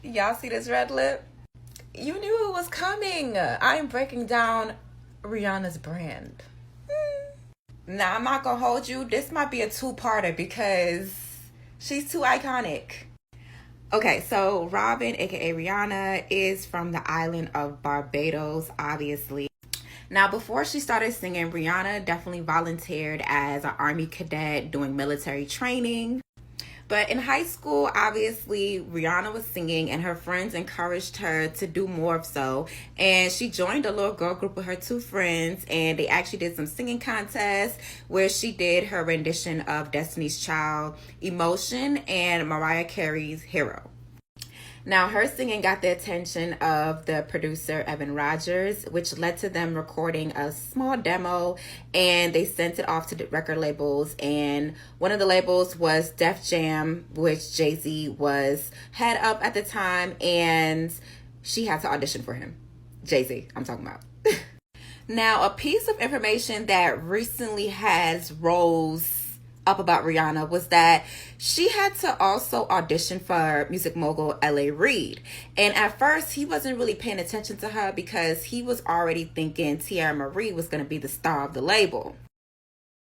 Y'all see this red lip? You knew it was coming. I'm breaking down Rihanna's brand. Now, I'm not gonna hold you. This might be a two-parter because she's too iconic. Okay, so Robin, aka Rihanna, is from the island of Barbados, obviously. Now, before she started singing, Rihanna definitely volunteered as an army cadet doing military training. But in high school, obviously, Rihanna was singing and her friends encouraged her to do more of so. And she joined a little girl group with her two friends and they actually did some singing contests where she did her rendition of Destiny's Child, Emotion, and Mariah Carey's Hero. Now, her singing got the attention of the producer, Evan Rogers, which led to them recording a small demo and they sent it off to the record labels. And one of the labels was Def Jam, which Jay-Z was head up at the time, and she had to audition for him. Jay-Z, I'm talking about. Now, a piece of information that recently has rose up about Rihanna was that she had to also audition for music mogul L.A. Reid. And at first, he wasn't really paying attention to her because he was already thinking Tiara Marie was going to be the star of the label.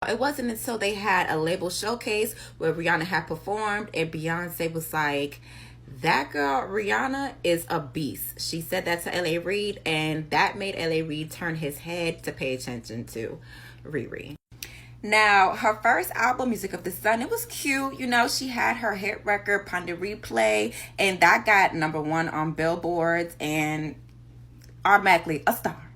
It wasn't until they had a label showcase where Rihanna had performed and Beyonce was like, that girl, Rihanna, is a beast. She said that to L.A. Reid, and that made L.A. Reid turn his head to pay attention to Riri. Now, her first album, Music of the Sun, it was cute. You know, she had her hit record, Ponder Replay, and that got #1 on billboards and automatically a star.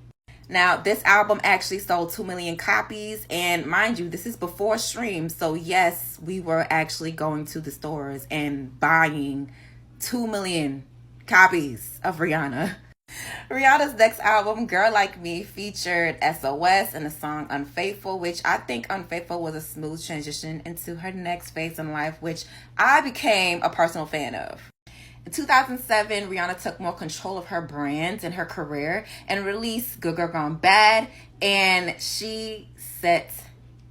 Now, this album actually sold 2 million copies, and mind you, this is before streams, so yes, we were actually going to the stores and buying 2 million copies of Rihanna. Rihanna's next album, Girl Like Me, featured SOS and the song Unfaithful, which I think Unfaithful was a smooth transition into her next phase in life, which I became a personal fan of. In 2007, Rihanna took more control of her brand and her career and released Good Girl Gone Bad, and she set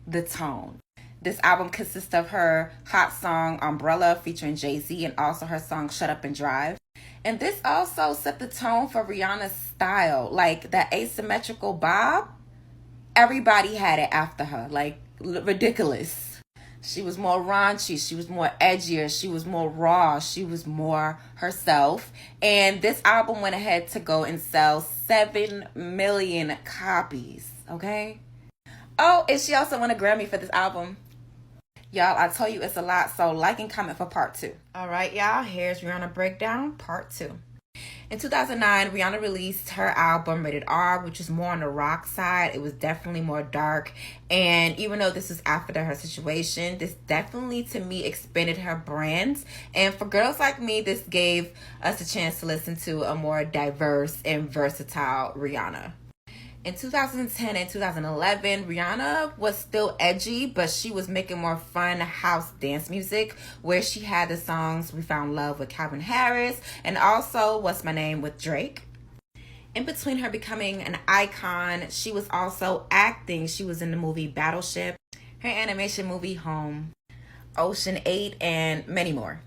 the tone. This album consists of her hot song Umbrella featuring Jay-Z and also her song Shut Up and Drive. And this also set the tone for Rihanna's style. Like that asymmetrical bob, everybody had it after her. Like ridiculous. She was more raunchy. She was more edgier. She was more raw. She was more herself. And this album went ahead to go and sell 7 million copies. Okay? Oh, and she also won a Grammy for this album. Y'all, I told you it's a lot, so like and comment for part 2. All right, y'all, here's Rihanna Breakdown, part 2. In 2009, Rihanna released her album Rated R, which is more on the rock side. It was definitely more dark. And even though this was after her situation, this definitely, to me, expanded her brand. And for girls like me, this gave us a chance to listen to a more diverse and versatile Rihanna. In 2010 and 2011, Rihanna was still edgy, but she was making more fun house dance music, where she had the songs We Found Love with Calvin Harris and also What's My Name with Drake. In between her becoming an icon, she was also acting. She was in the movie Battleship, her animation movie Home, Ocean 8, and many more.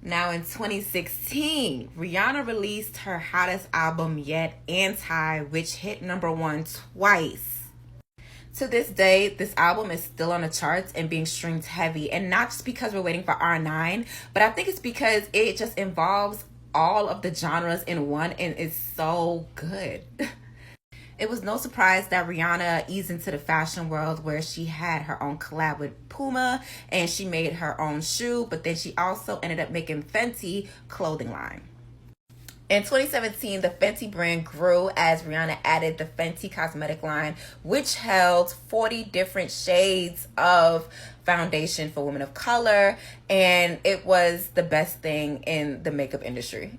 Now in 2016, Rihanna released her hottest album yet, Anti, which hit #1 twice. To this day, this album is still on the charts and being streamed heavy. And not just because we're waiting for R9, but I think it's because it just involves all of the genres in one and it's so good. It was no surprise that Rihanna eased into the fashion world where she had her own collab with Puma and she made her own shoe, but then she also ended up making Fenty clothing line. In 2017, the Fenty brand grew as Rihanna added the Fenty cosmetic line, which held 40 different shades of foundation for women of color, and it was the best thing in the makeup industry.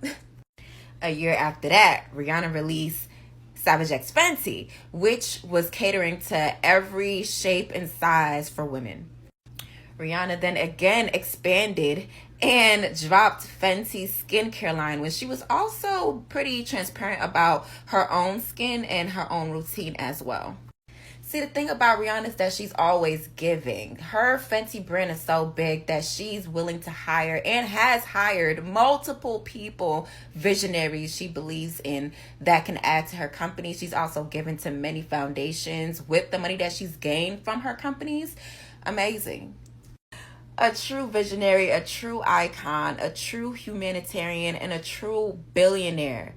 A year after that, Rihanna released Savage X Fenty, which was catering to every shape and size for women. Rihanna then again expanded and dropped Fenty's skincare line when she was also pretty transparent about her own skin and her own routine as well. See, the thing about Rihanna is that she's always giving. Her Fenty brand is so big that she's willing to hire and has hired multiple people, visionaries she believes in, that can add to her company. She's also given to many foundations with the money that she's gained from her companies. Amazing. A true visionary, a true icon, a true humanitarian, and a true billionaire.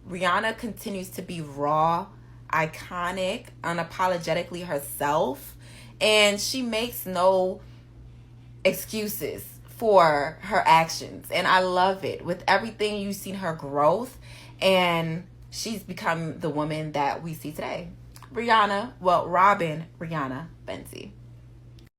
Rihanna continues to be raw, iconic, unapologetically herself, and she makes no excuses for her actions. And I love it. With everything, you've seen her growth, and she's become the woman that we see today. Robin Rihanna Fenty.